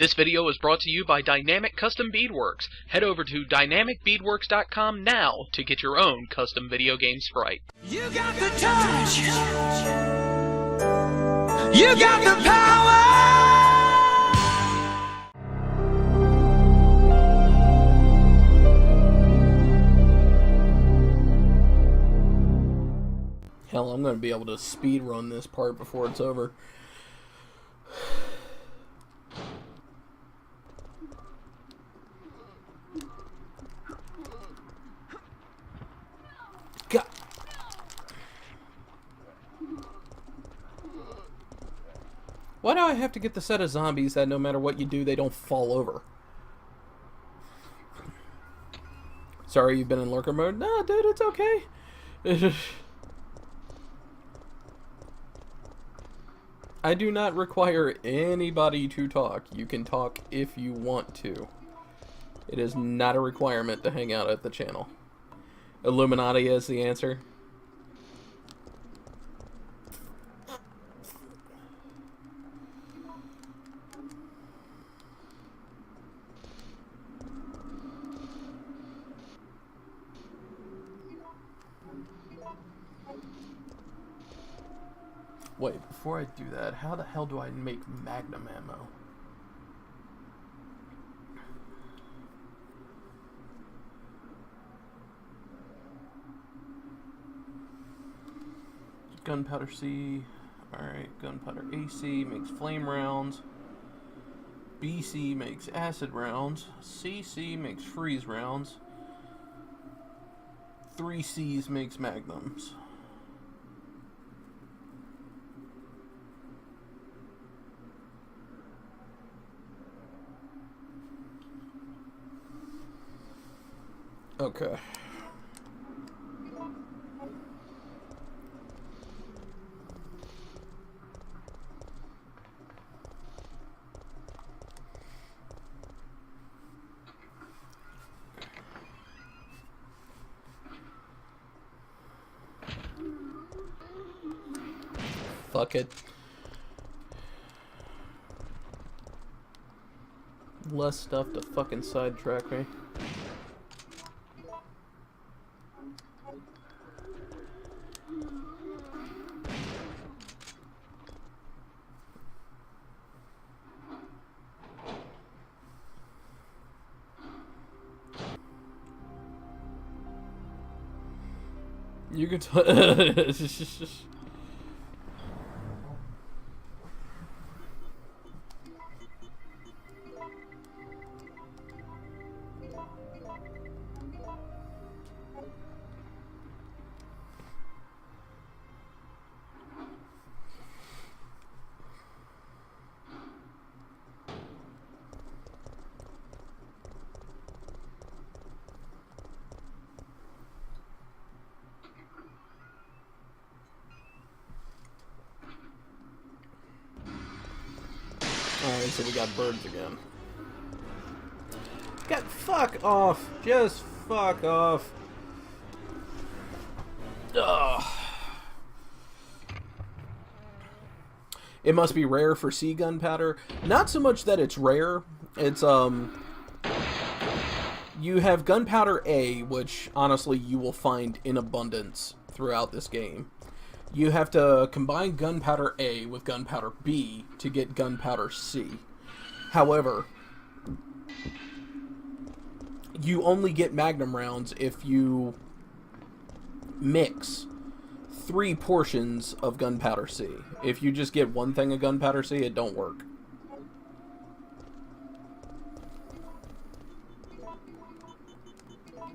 This video is brought to you by Dynamic Custom Beadworks. Head over to dynamicbeadworks.com now to get your own custom video game sprite. You got the touch. You got the power. Hell, I'm going to be able to speed run this part before it's over. God. Why do I have to get the set of zombies that no matter what you do, they don't fall over? Sorry, you've been in lurker mode? Nah, dude, it's okay. I do not require anybody to talk. You can talk if you want to. It is not a requirement to hang out at the channel. Illuminati is the answer. Wait, before I do that, how the hell do I make magnum ammo? Gunpowder C. Alright, gunpowder AC makes flame rounds. BC makes acid rounds. CC makes freeze rounds. 3Cs makes magnums. Okay. Fuck it. Less stuff to fucking sidetrack me. You can Alright, so we got birds again. God, fuck off! Just fuck off! Ugh. It must be rare for sea gunpowder. Not so much that it's rare. It's, you have gunpowder A, which, honestly, you will find in abundance throughout this game. You have to combine gunpowder A with gunpowder B to get gunpowder C. However, you only get magnum rounds if you mix 3 portions of gunpowder C. If you just get one thing of gunpowder C, it don't work.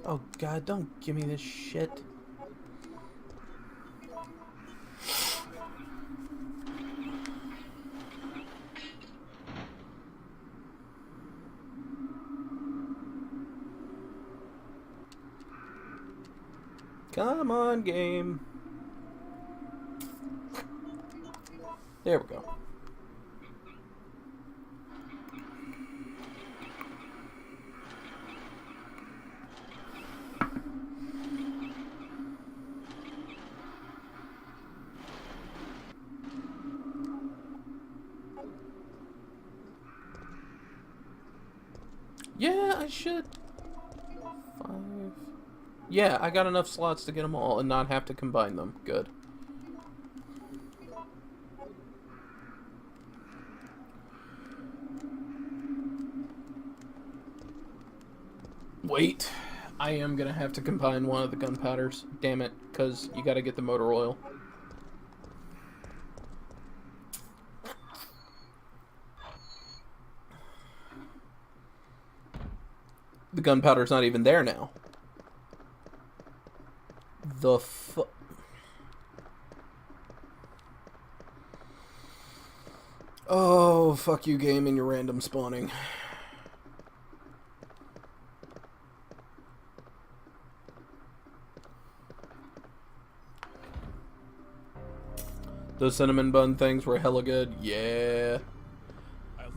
Oh god, don't give me this shit. Come on, game. There we go. I should. 5. Yeah, I got enough slots to get them all and not have to combine them. Good. Wait, I am gonna have to combine one of the gunpowders. Damn it, because you gotta get the motor oil. The gunpowder's not even there now. The fu- Oh, fuck you, game, and your random spawning. Those cinnamon bun things were hella good. Yeah.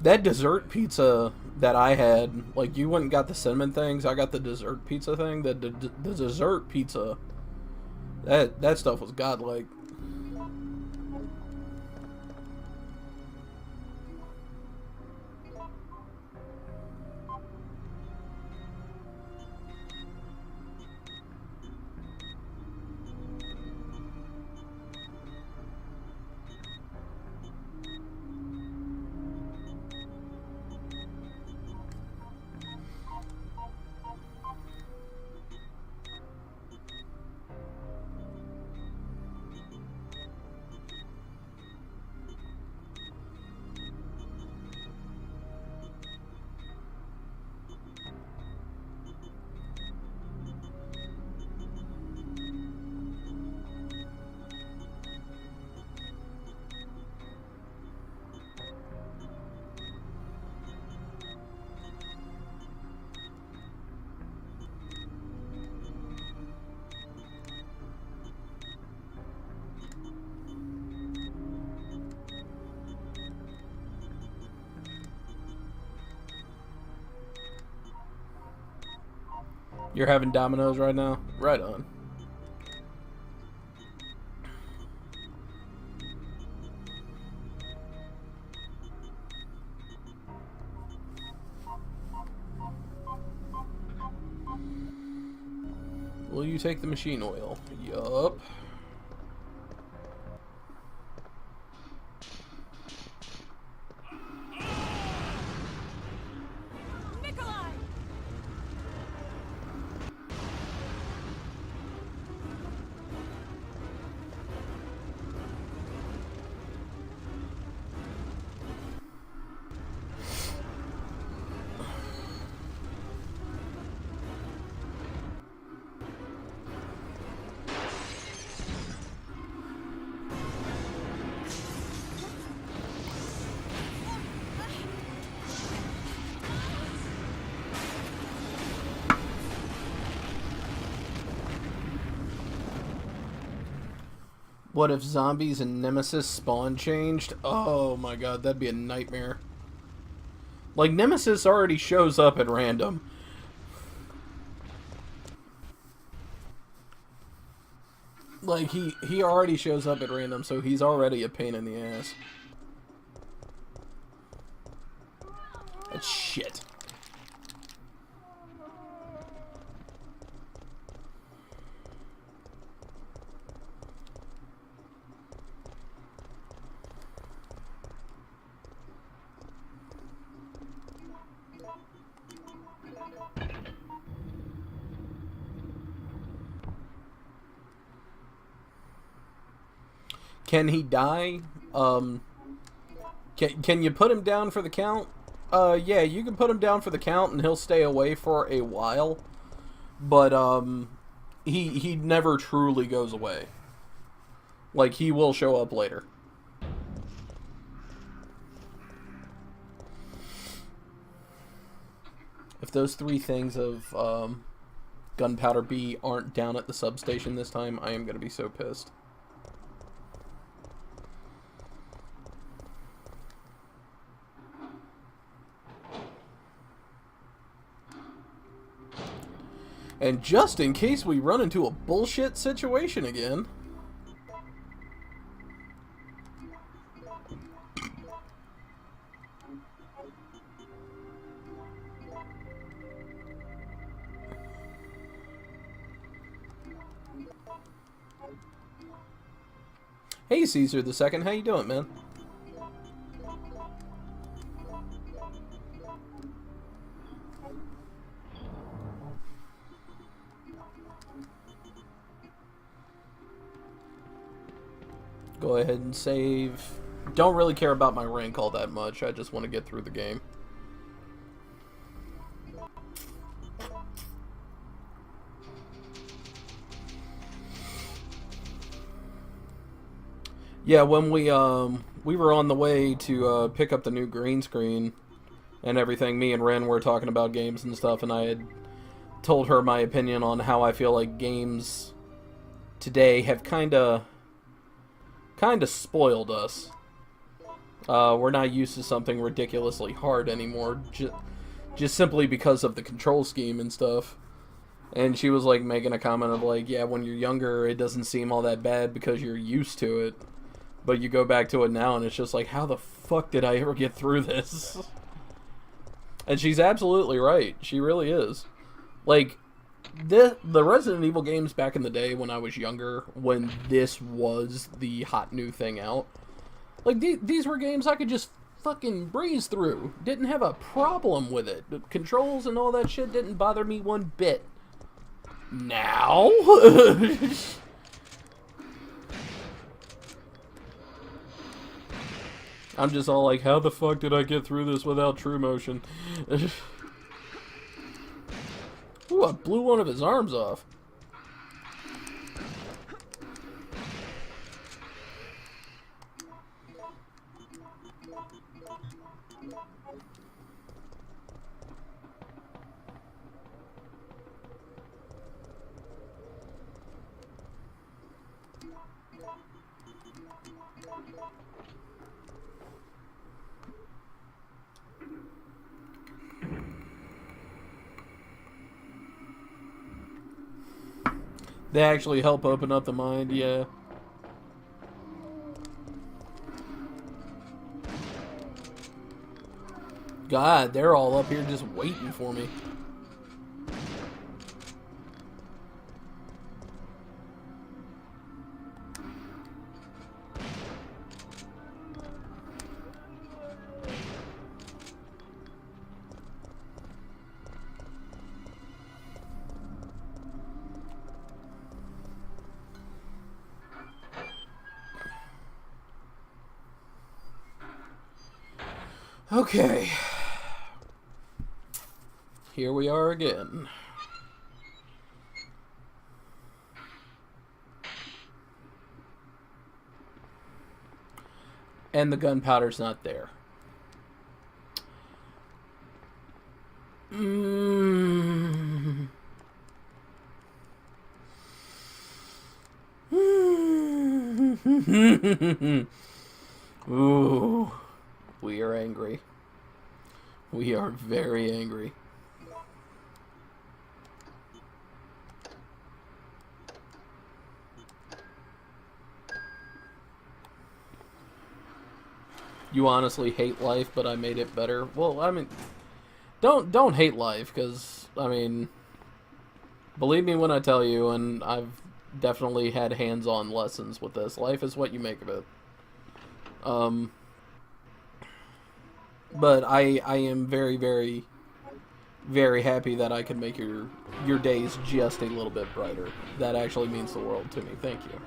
That dessert pizza that I had, like, you went and got the cinnamon things, I got the dessert pizza thing. The dessert pizza, that stuff was godlike. You're having Domino's right now? Right on. Will you take the machine oil? Yup. What if zombies and Nemesis spawn changed? Oh my god, that'd be a nightmare. Like, Nemesis already shows up at random. Like, he already shows up at random, so he's already a pain in the ass. That's shit. Can he die? Can you put him down for the count? Yeah, you can put him down for the count and he'll stay away for a while. But, he never truly goes away. Like, he will show up later. If those 3 things of, Gunpowder B aren't down at the substation this time, I am gonna be so pissed. And just in case we run into a bullshit situation again... Hey, Caesar the Second, how you doing, man? Go ahead and save. Don't really care about my rank all that much. I just want to get through the game. Yeah, when we were on the way to pick up the new green screen and everything, me and Ren were talking about games and stuff, and I had told her my opinion on how I feel like games today have kind of spoiled us. We're not used to something ridiculously hard anymore, just simply because of the control scheme and stuff. And she was like making a comment of like, yeah, when you're younger, it doesn't seem all that bad because you're used to it. But you go back to it now, and it's just like, how the fuck did I ever get through this? And she's absolutely right. She really is. Like, the Resident Evil games back in the day when I was younger, when this was the hot new thing out, like, these were games I could just fucking breeze through. Didn't have a problem with it. The controls and all that shit didn't bother me one bit. Now? I'm just all like, how the fuck did I get through this without true motion? Ooh, I blew one of his arms off. They actually help open up the mind, yeah. God, they're all up here just waiting for me. Okay. Here we are again. And the gunpowder's not there. Ooh. We are angry. We are very angry. You honestly hate life, but I made it better. Well, I mean, don't hate life, because, I mean, believe me when I tell you, and I've definitely had hands-on lessons with this. Life is what you make of it. But I am very, very, very happy that I can make your days just a little bit brighter. That actually means the world to me. Thank you.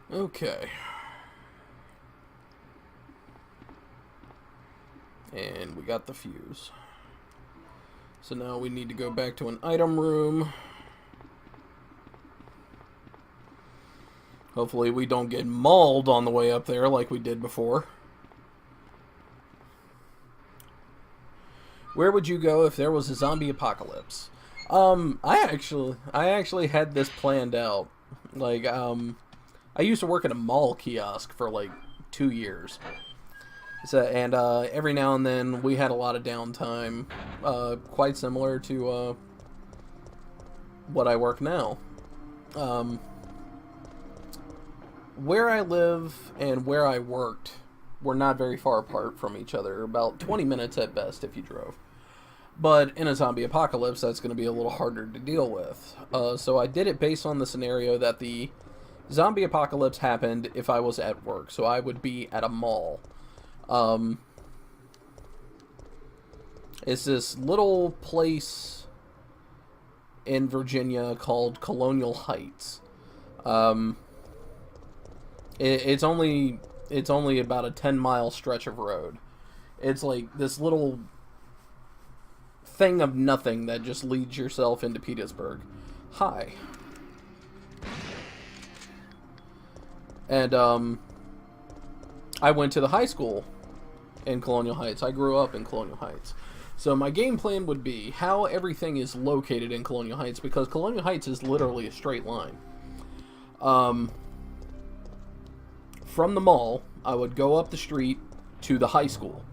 Okay. And we got the fuse. So now we need to go back to an item room. Hopefully we don't get mauled on the way up there like we did before. Where would you go if there was a zombie apocalypse? I actually had this planned out. Like, I used to work at a mall kiosk for like 2 years. So, and every now and then we had a lot of downtime, quite similar to what I work now. Where I live and where I worked were not very far apart from each other, about 20 minutes at best if you drove. But in a zombie apocalypse, that's going to be a little harder to deal with. So I did it based on the scenario that the zombie apocalypse happened if I was at work. So I would be at a mall. It's this little place in Virginia called Colonial Heights. It's only about a 10-mile stretch of road. It's like this little thing of nothing that just leads yourself into Petersburg. Hi. And I went to the high school in Colonial Heights. I grew up in Colonial Heights. So my game plan would be how everything is located in Colonial Heights, because Colonial Heights is literally a straight line. From the mall, I would go up the street to the high school,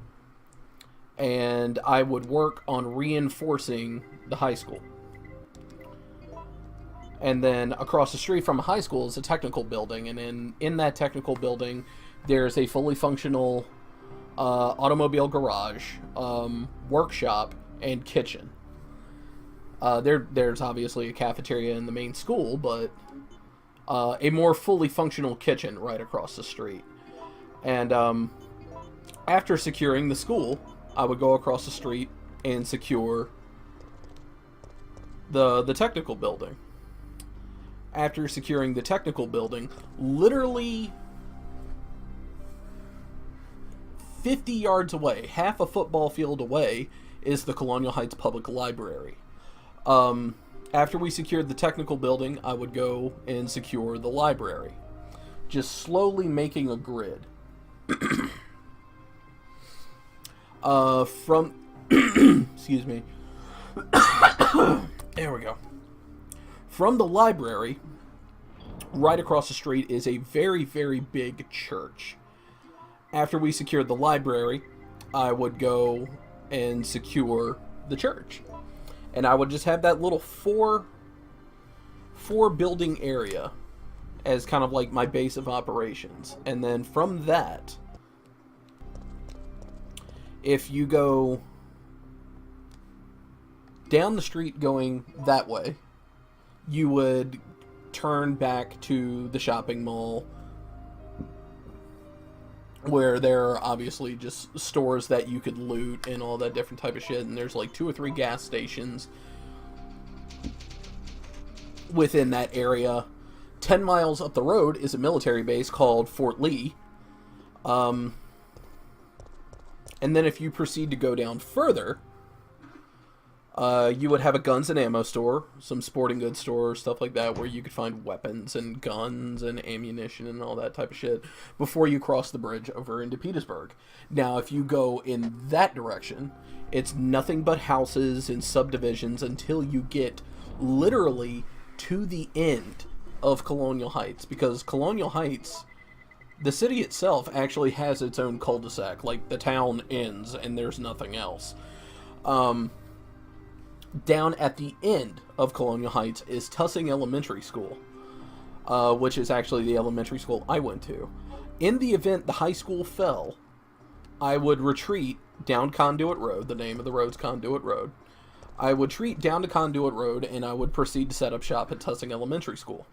and I would work on reinforcing the high school. And then across the street from a high school is a technical building, and in that technical building, there's a fully functional automobile garage, workshop, and kitchen. There's obviously a cafeteria in the main school, but a more fully functional kitchen right across the street. And after securing the school, I would go across the street and secure the technical building. After securing the technical building, literally 50 yards away, half a football field away, is the Colonial Heights Public Library. After we secured the technical building, I would go and secure the library. Just slowly making a grid. Excuse me. There we go. From the library, right across the street is a very, very big church. After we secured the library, I would go and secure the church. And I would just have that little four building area as kind of like my base of operations. And then from that, if you go down the street going that way, you would turn back to the shopping mall, where there are obviously just stores that you could loot and all that different type of shit. And there's like 2 or 3 gas stations within that area. 10 miles up the road is a military base called Fort Lee. And then if you proceed to go down further, you would have a guns and ammo store, some sporting goods store, stuff like that, where you could find weapons and guns and ammunition and all that type of shit before you cross the bridge over into Petersburg. Now, if you go in that direction, it's nothing but houses and subdivisions until you get literally to the end of Colonial Heights, because Colonial Heights, the city itself actually has its own cul-de-sac. Like, the town ends and there's nothing else. Down at the end of Colonial Heights is Tussing Elementary School, which is actually the elementary school I went to. In the event the high school fell, I would retreat down Conduit Road. The name of the road's Conduit Road. I would retreat down to Conduit Road, and I would proceed to set up shop at Tussing Elementary School.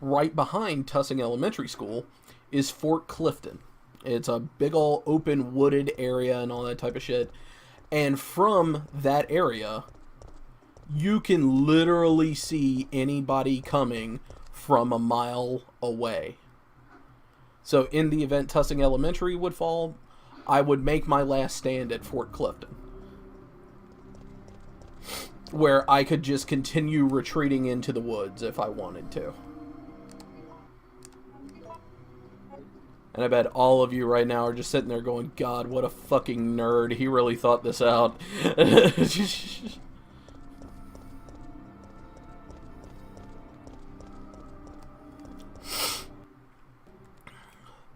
Right behind Tussing Elementary School is Fort Clifton. It's a big ol' open wooded area and all that type of shit. And from that area, you can literally see anybody coming from a mile away. So in the event Tussing Elementary would fall, I would make my last stand at Fort Clifton, where I could just continue retreating into the woods if I wanted to. And I bet all of you right now are just sitting there going, God, what a fucking nerd. He really thought this out.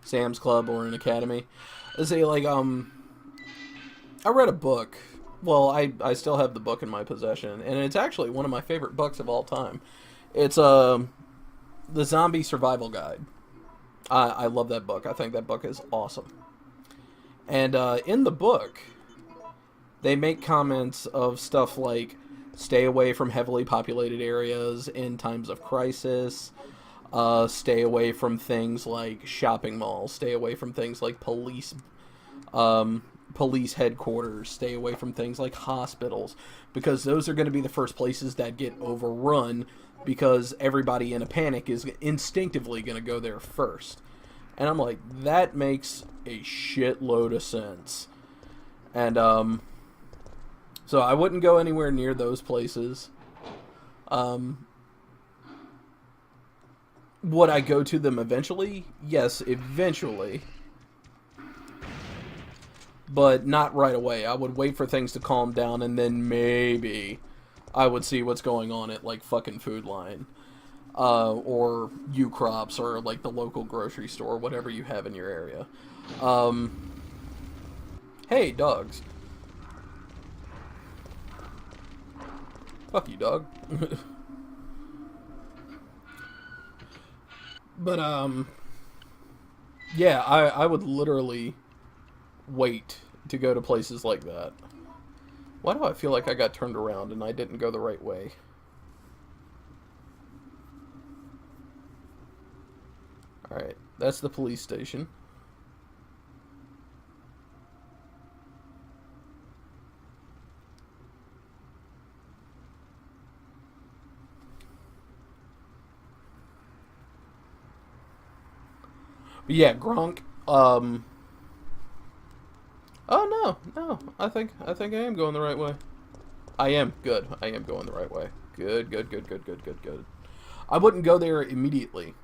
Sam's Club or an academy. I say, like, I read a book. Well, I still have the book in my possession, and it's actually one of my favorite books of all time. It's, The Zombie Survival Guide. I love that book. I think that book is awesome. And, in the book, they make comments of stuff like, stay away from heavily populated areas in times of crisis, stay away from things like shopping malls, stay away from things like police headquarters, stay away from things like hospitals, because those are going to be the first places that get overrun, because everybody in a panic is instinctively going to go there first. And I'm like, that makes a shitload of sense. And, so I wouldn't go anywhere near those places. Would I go to them eventually? Yes, eventually. But not right away. I would wait for things to calm down, and then maybe I would see what's going on at, like, fucking Food Line. Or U-Crops, or, like, the local grocery store, whatever you have in your area. Hey, dogs. Fuck you, dog. But, yeah, I would literally wait to go to places like that. Why do I feel like I got turned around and I didn't go the right way? Alright, that's the police station. But yeah, Gronk, oh no, I think I am going the right way. I am good. I am going the right way. Good. I wouldn't go there immediately,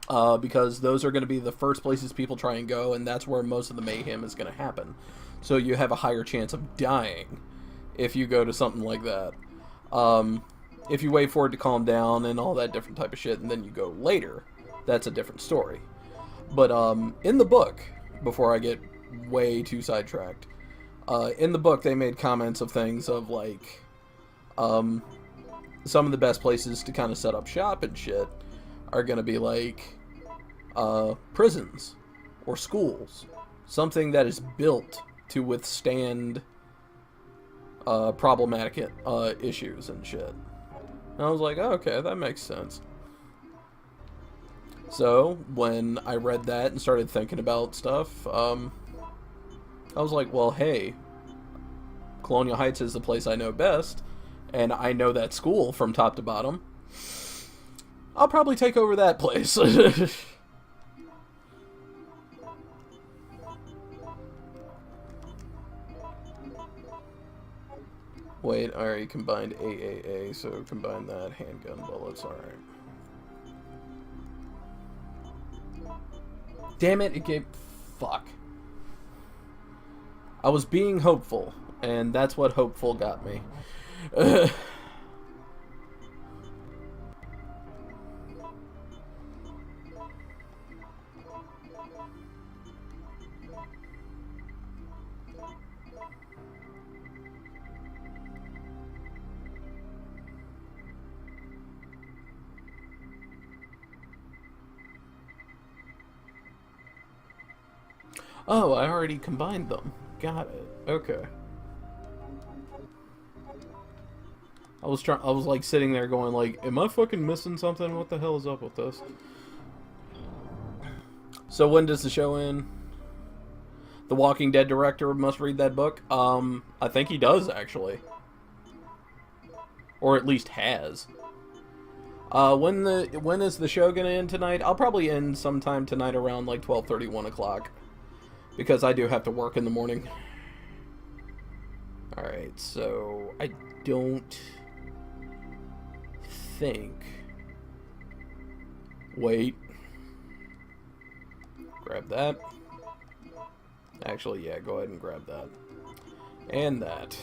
because those are going to be the first places people try and go, and that's where most of the mayhem is going to happen. So you have a higher chance of dying if you go to something like that. If you wait for it to calm down and all that different type of shit, and then you go later, that's a different story. But, in the book, before I get way too sidetracked, in the book they made comments of things of, like, some of the best places to kind of set up shop and shit are going to be, like, prisons or schools. Something that is built to withstand, problematic, issues and shit. And I was like, oh, okay, that makes sense. So, when I read that and started thinking about stuff, I was like, well, hey, Colonial Heights is the place I know best, and I know that school from top to bottom. I'll probably take over that place. Wait, I already combined AAA, so combine that, handgun bullets, alright. Damn it, it gave... Fuck. I was being hopeful, and that's what hopeful got me. Oh, I already combined them. Got it. Okay. I was like sitting there going like, am I fucking missing something? What the hell is up with this? So when does the show end? The Walking Dead director must read that book. I think he does actually. Or at least has. When is the show gonna end tonight? I'll probably end sometime tonight around like 12:30, 1 o'clock. Because I do have to work in the morning. Alright, so I don't think... Wait. Grab that. Actually, yeah, go ahead and grab that. And that.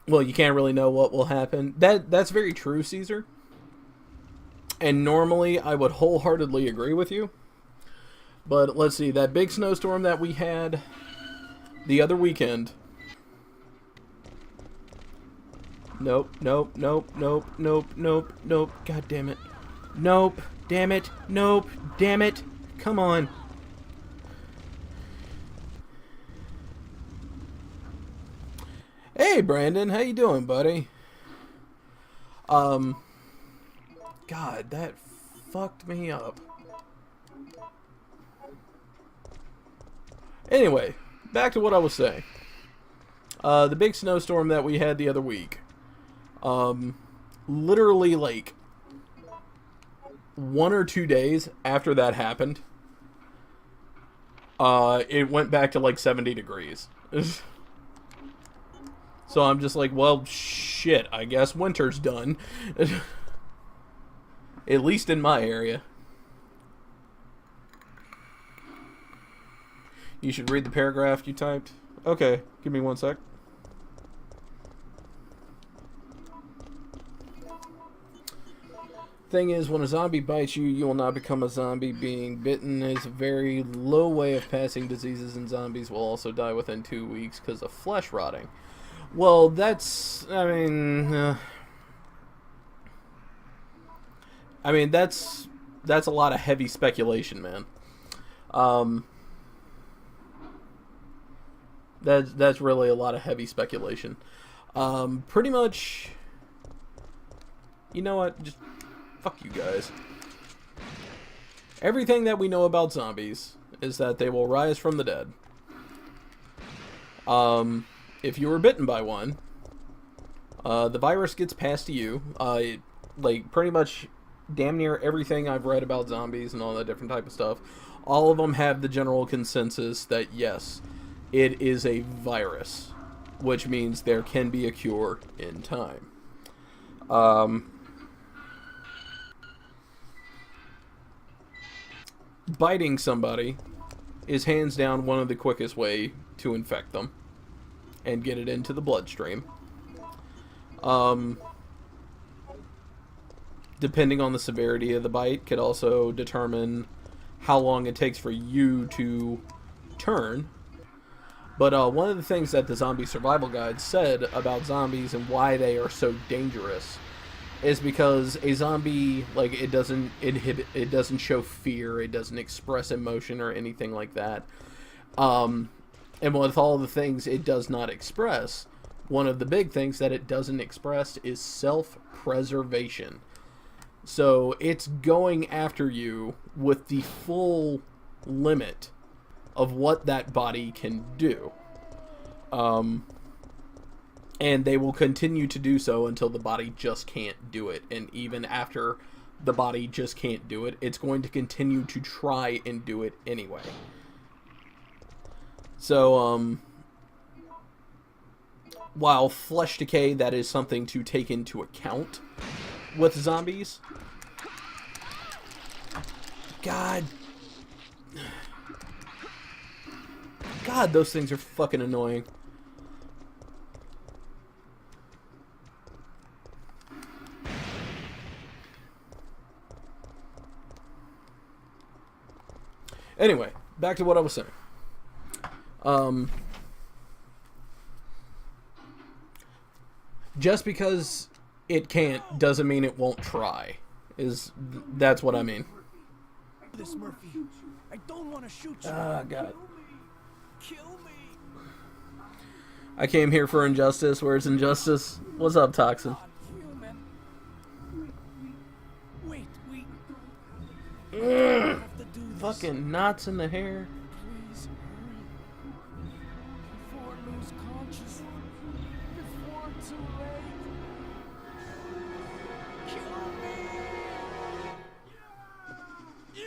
Well, you can't really know what will happen. That's very true, Caesar. And normally, I would wholeheartedly agree with you. But let's see, that big snowstorm that we had the other weekend. Nope, nope, nope, nope, nope, nope, nope. God damn it. Nope, damn it, nope, damn it. Come on. Hey, Brandon, how you doing, buddy? God, that fucked me up. Anyway, back to what I was saying. The big snowstorm that we had the other week. Literally, like, 1 or 2 days after that happened, it went back to, like, 70 degrees. So I'm just like, well, shit, I guess winter's done. At least in my area. You should read the paragraph you typed. Okay, give me 1 sec. Thing is, when a zombie bites you, you will not become a zombie. Being bitten is a very low way of passing diseases, and zombies will also die within 2 weeks because of flesh rotting. Well, that's, I mean, that's a lot of heavy speculation, man. That's really a lot of heavy speculation. Pretty much, you know what, just fuck you guys. Everything that we know about zombies is that they will rise from the dead. If you were bitten by one, the virus gets passed to you. Like, pretty much damn near everything I've read about zombies and all that different type of stuff, all of them have the general consensus that, yes, it is a virus, which means there can be a cure in time. Biting somebody is hands down one of the quickest way to infect them and get it into the bloodstream. Depending on the severity of the bite, could also determine how long it takes for you to turn. But one of the things that the Zombie Survival Guide said about zombies and why they are so dangerous is because a zombie, like, it doesn't show fear, it doesn't express emotion or anything like that. And with all the things it does not express, one of the big things that it doesn't express is self-preservation. So it's going after you with the full limit of what that body can do. And they will continue to do so until the body just can't do it. And even after the body just can't do it, it's going to continue to try and do it anyway. So, while flesh decay, that is something to take into account with zombies. God, those things are fucking annoying. Anyway, back to what I was saying. Just because it can't doesn't mean it won't try. That's what I mean. This Murphy. I don't want to shoot you. Ah, God. Kill me. I came here for injustice. Where's injustice? What's up, Toxin? Human. Wait, we Ugh. have to do this. Fucking knots in the hair. Please hurry. Before I lose consciousness. Before it's too late. Kill me. Yeah.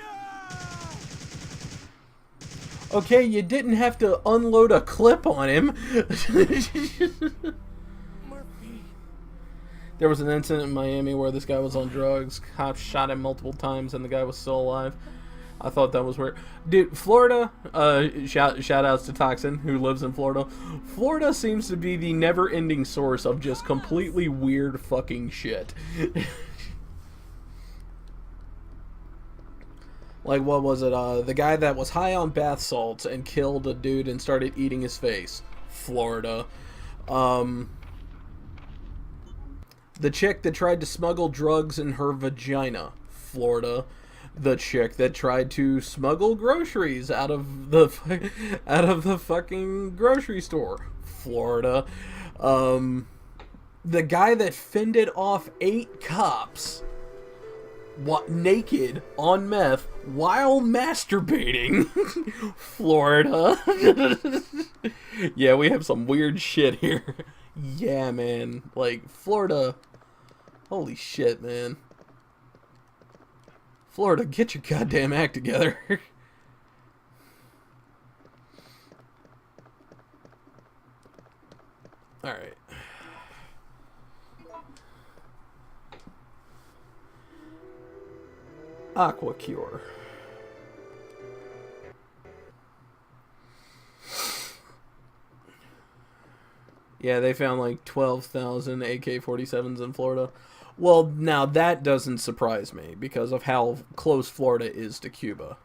Okay, you didn't have to unload a clip on him. Murphy. There was an incident in Miami where this guy was on drugs. Cops shot him multiple times, and the guy was still alive. I thought that was weird. Dude, Florida, shout outs to Toxin, who lives in Florida. Florida seems to be the never-ending source of just completely weird fucking shit. Like, what was it? The guy that was high on bath salts and killed a dude and started eating his face. Florida. The chick that tried to smuggle drugs in her vagina. Florida. The chick that tried to smuggle groceries out of the fucking grocery store. Florida. The guy that fended off 8 cops naked on meth while masturbating. Florida. Yeah, we have some weird shit here. Yeah, man. Like, Florida. Holy shit, man. Florida, get your goddamn act together. Alright. Aqua Cure. Yeah, they found like 12,000 AK-47s in Florida. Well, now that doesn't surprise me because of how close Florida is to Cuba.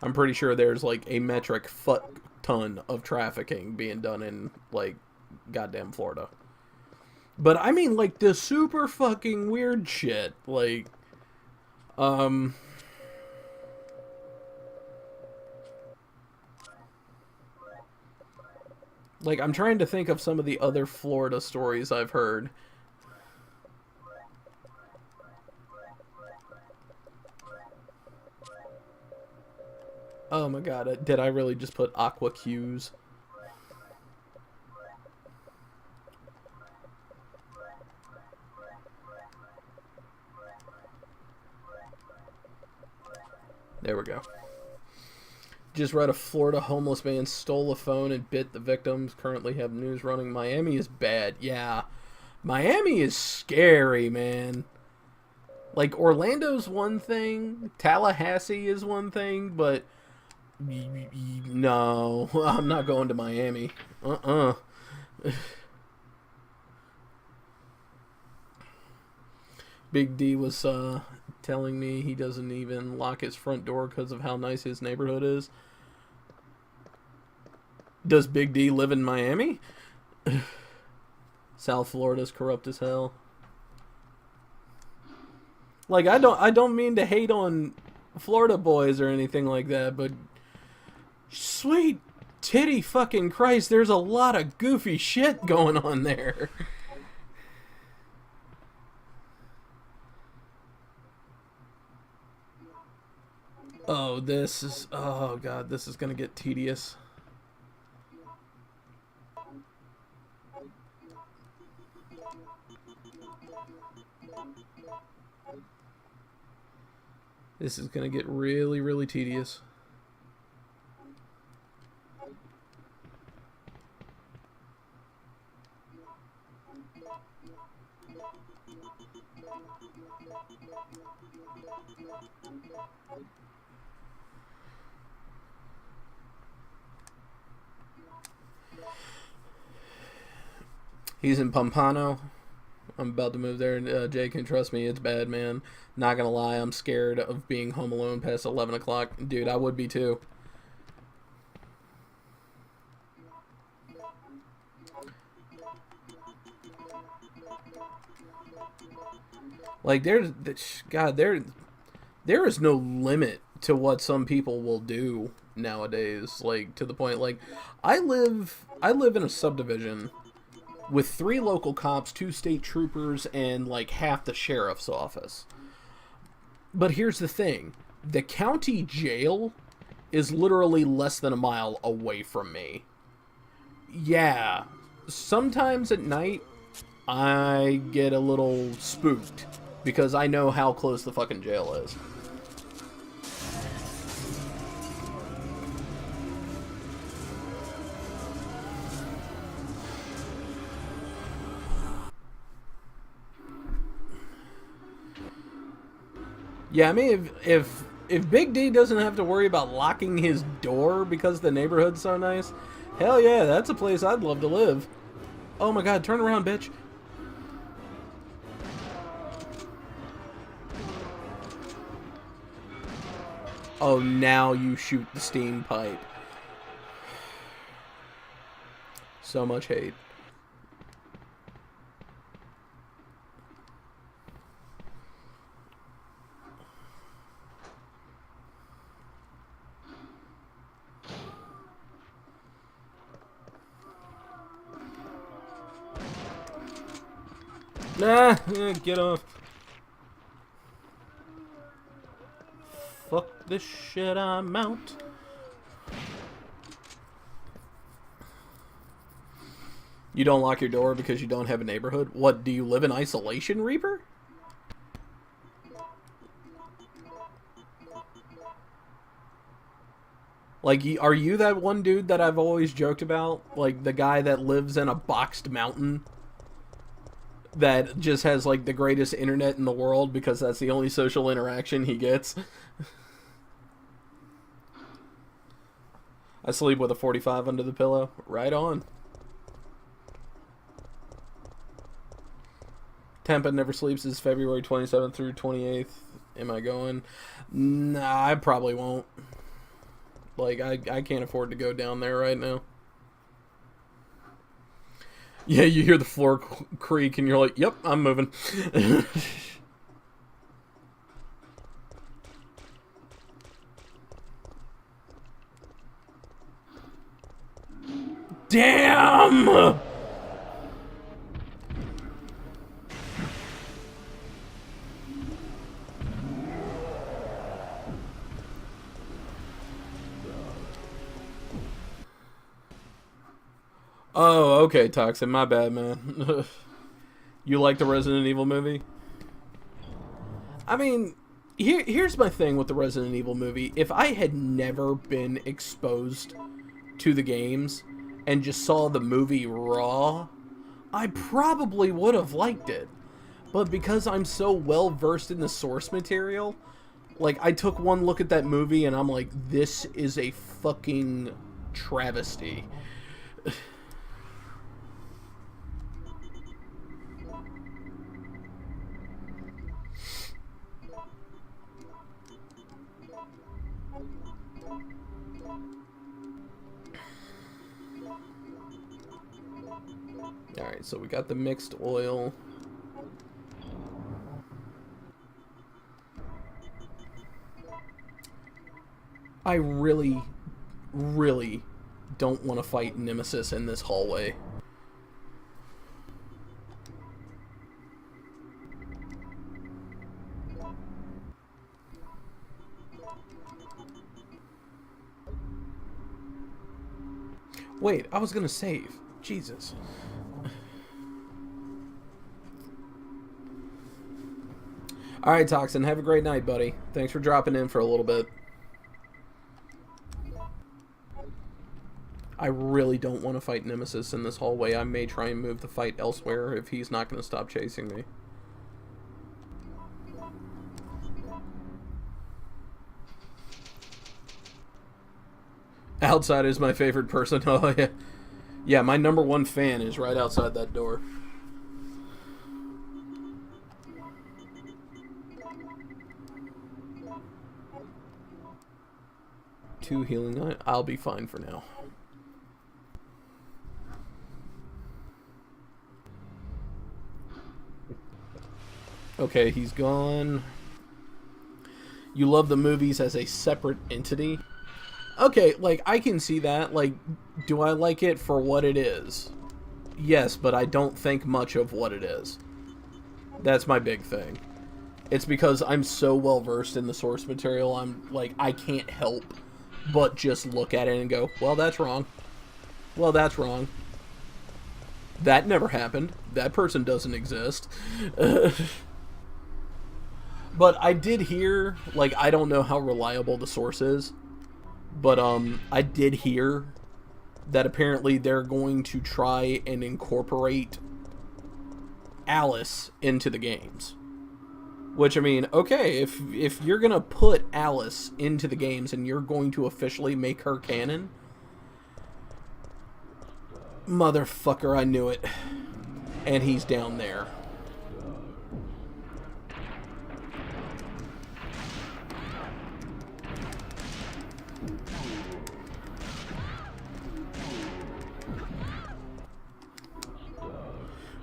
I'm pretty sure there's like a metric fuck ton of trafficking being done in like goddamn Florida. But I mean like the super fucking weird shit, like like, I'm trying to think of some of the other Florida stories I've heard. Oh my god, did I really just put Aqua Q's? There we go. Just read a Florida homeless man stole a phone and bit the victims. Currently have news running. Miami is bad. Yeah. Miami is scary, man. Like, Orlando's one thing. Tallahassee is one thing, but no. I'm not going to Miami. Big D was telling me he doesn't even lock his front door because of how nice his neighborhood is. Does Big D live in Miami? South Florida's corrupt as hell. Like, I don't mean to hate on Florida boys or anything like that, but sweet titty fucking Christ, there's a lot of goofy shit going on there. Oh, this is... Oh, God, this is gonna get tedious. This is gonna get really, really tedious. He's in Pompano. I'm about to move there. Jay can trust me. It's bad, man. Not gonna lie, I'm scared of being home alone past 11 o'clock. Dude, I would be too. Like, God, there is no limit to what some people will do nowadays. Like, to the point, like, I live in a subdivision with 3 local cops, 2 state troopers, and like half the sheriff's office. But here's the thing. The county jail is literally less than a mile away from me. Yeah. Sometimes at night, I get a little spooked because I know how close the fucking jail is. Yeah, I mean, if Big D doesn't have to worry about locking his door because the neighborhood's so nice, hell yeah, that's a place I'd love to live. Oh my god, turn around, bitch. Oh, now you shoot the steam pipe. So much hate. Nah, get off. Fuck this shit, I'm out. You don't lock your door because you don't have a neighborhood? What, do you live in isolation, Reaper? Like, are you that one dude that I've always joked about? Like, the guy that lives in a boxed mountain? That just has, like, the greatest internet in the world because that's the only social interaction he gets? I sleep with a 45 under the pillow. Right on. Tampa never sleeps is February 27th through 28th. Am I going? Nah, I probably won't. Like, I can't afford to go down there right now. Yeah, you hear the floor creak and you're like, yep, I'm moving. Damn! Oh, okay, Toxin. My bad, man. You like the Resident Evil movie? I mean, here's my thing with the Resident Evil movie. If I had never been exposed to the games and just saw the movie raw, I probably would have liked it. But because I'm so well versed in the source material, like, I took one look at that movie and I'm like, this is a fucking travesty. Alright, so we got the mixed oil. I really, really don't want to fight Nemesis in this hallway. Wait, I was gonna save. Jesus. Alright, Toxin, have a great night, buddy. Thanks for dropping in for a little bit. I really don't want to fight Nemesis in this hallway. I may try and move the fight elsewhere if he's not going to stop chasing me. Outside is my favorite person. Oh, yeah. Yeah, my #1 fan is right outside that door. Two healing. I'll be fine for now. Okay, he's gone. You love the movies as a separate entity. Okay, like, I can see that. Like, do I like it for what it is? Yes, but I don't think much of what it is. That's my big thing. It's because I'm so well versed in the source material, I'm like, I can't help but just look at it and go, well, that's wrong. Well, that's wrong. That never happened. That person doesn't exist. But I did hear, like, I don't know how reliable the source is, but I did hear that apparently they're going to try and incorporate Alice into the games. Which, I mean, okay, if you're gonna put Alice into the games and you're going to officially make her canon, motherfucker, I knew it. And he's down there.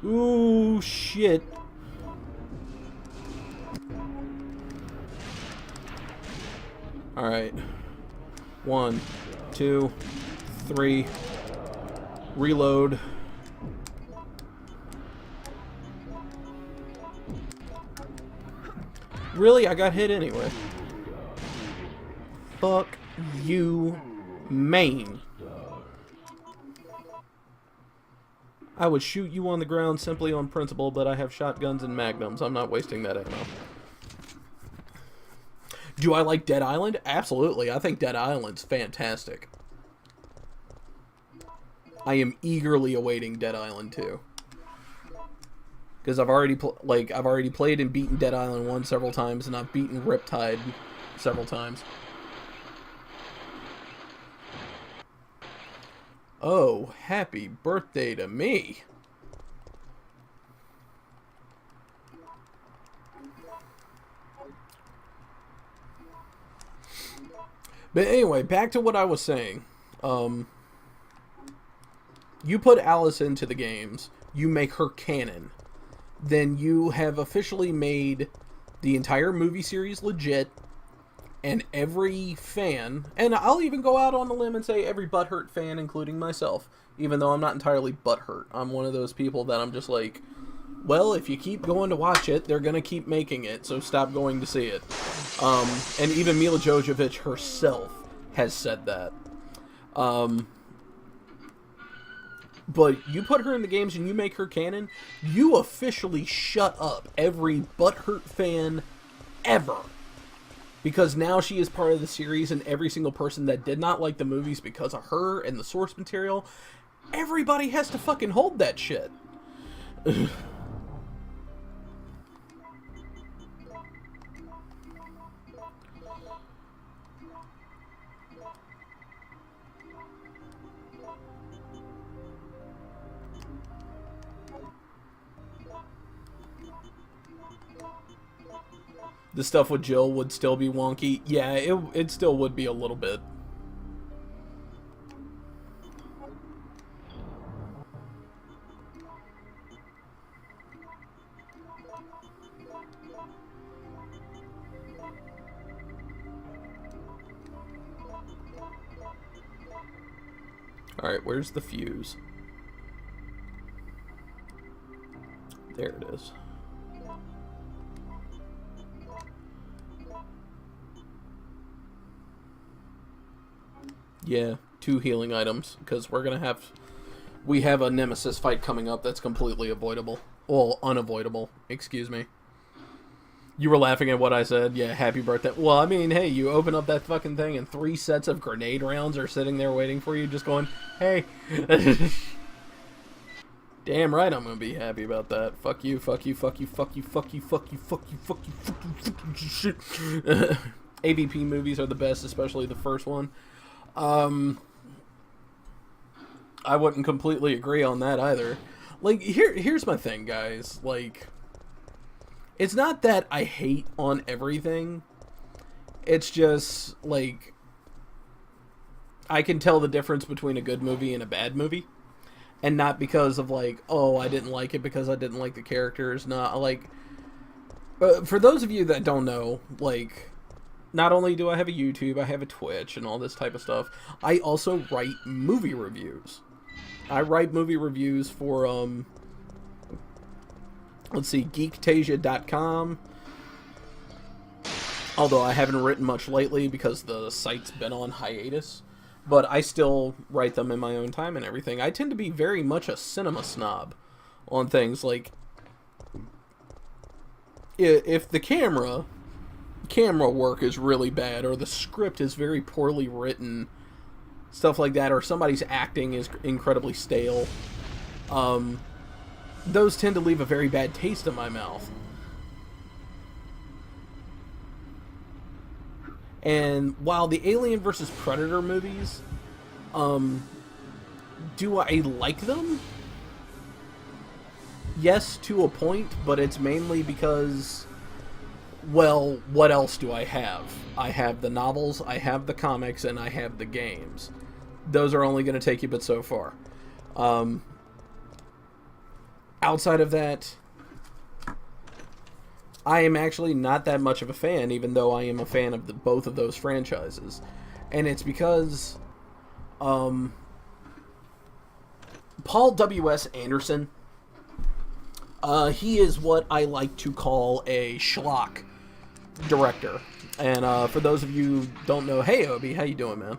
Ooh, shit. Alright. 1, 2, 3. Reload. Really? I got hit anyway. Fuck you, Maine. I would shoot you on the ground simply on principle, but I have shotguns and magnums. I'm not wasting that ammo. Do I like Dead Island? Absolutely. I think Dead Island's fantastic. I am eagerly awaiting Dead Island 2. Because I've already played and beaten Dead Island 1 several times, and I've beaten Riptide several times. Oh, happy birthday to me. But anyway, back to what I was saying. You put Alice into the games, you make her canon, then you have officially made the entire movie series legit, and every fan, and I'll even go out on a limb and say every butthurt fan, including myself, even though I'm not entirely butthurt. I'm one of those people that I'm just like, well, if you keep going to watch it, they're going to keep making it, so stop going to see it. And even Mila Jovovich herself has said that. But you put her in the games and you make her canon, you officially shut up every butthurt fan ever. Because now she is part of the series, and every single person that did not like the movies because of her and the source material, everybody has to fucking hold that shit. The stuff with Jill would still be wonky. Yeah, it still would be a little bit. Alright, where's the fuse? There it is. Yeah, 2 healing items, because we have a Nemesis fight coming up that's completely avoidable. Well, unavoidable, excuse me. You were laughing at what I said? Yeah, happy birthday. Well, I mean, hey, you open up that fucking thing and 3 sets of grenade rounds are sitting there waiting for you, just going, hey. Damn right I'm gonna be happy about that. Fuck you, fuck you, fuck you, fuck you, fuck you, fuck you, fuck you, fuck you, fuck you, fuck you, shit. AVP movies are the best, especially the first one. I wouldn't completely agree on that either. Like, here's my thing, guys. Like, it's not that I hate on everything. It's just, like, I can tell the difference between a good movie and a bad movie. And not because of, like, oh, I didn't like it because I didn't like the characters. Not, like, for those of you that don't know, like, not only do I have a YouTube, I have a Twitch and all this type of stuff, I also write movie reviews. I write movie reviews for, let's see, geektasia.com. Although I haven't written much lately because the site's been on hiatus. But I still write them in my own time and everything. I tend to be very much a cinema snob on things. Like, if the camera work is really bad, or the script is very poorly written, stuff like that, or somebody's acting is incredibly stale, those tend to leave a very bad taste in my mouth. And while the Alien vs. Predator movies, do I like them? Yes, to a point, but it's mainly because, well, what else do I have? I have the novels, I have the comics, and I have the games. Those are only going to take you but so far. Outside of that, I am actually not that much of a fan, even though I am a fan of both of those franchises. And it's because Paul W.S. Anderson, he is what I like to call a schlock director. And for those of you who don't know, hey Obi, how you doing, man?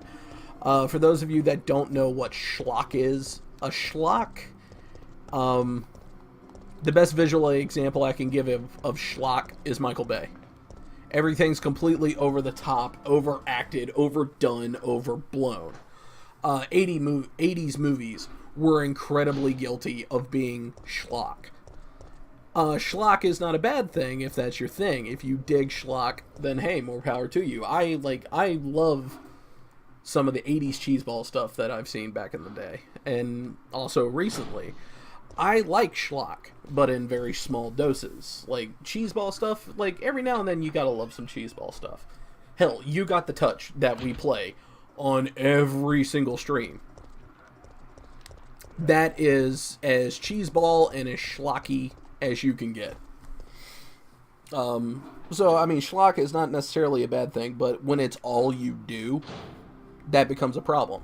For those of you that don't know what schlock is, a schlock, the best visual example I can give of schlock is Michael Bay. Everything's completely over the top, overacted, overdone, overblown. 80s movies were incredibly guilty of being schlock. Schlock is not a bad thing if that's your thing. If you dig schlock, then hey, more power to you. I love some of the 80s cheeseball stuff that I've seen back in the day, and also recently. I like schlock, but in very small doses. Like, cheeseball stuff, like, every now and then you gotta love some cheeseball stuff. Hell, You Got the Touch that we play on every single stream. That is as cheeseball and as schlocky as you can get. So, I mean, schlock is not necessarily a bad thing, but when it's all you do, that becomes a problem.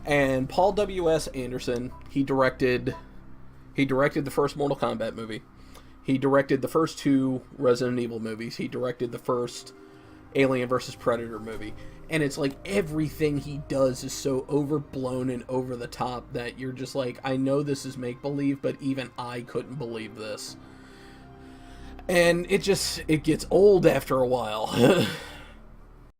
And Paul W.S. Anderson, he directed the first Mortal Kombat movie. He directed the first 2 Resident Evil movies. He directed the first Alien vs. Predator movie. And it's like everything he does is so overblown and over the top that you're just like, I know this is make-believe, but even I couldn't believe this. And it gets old after a while.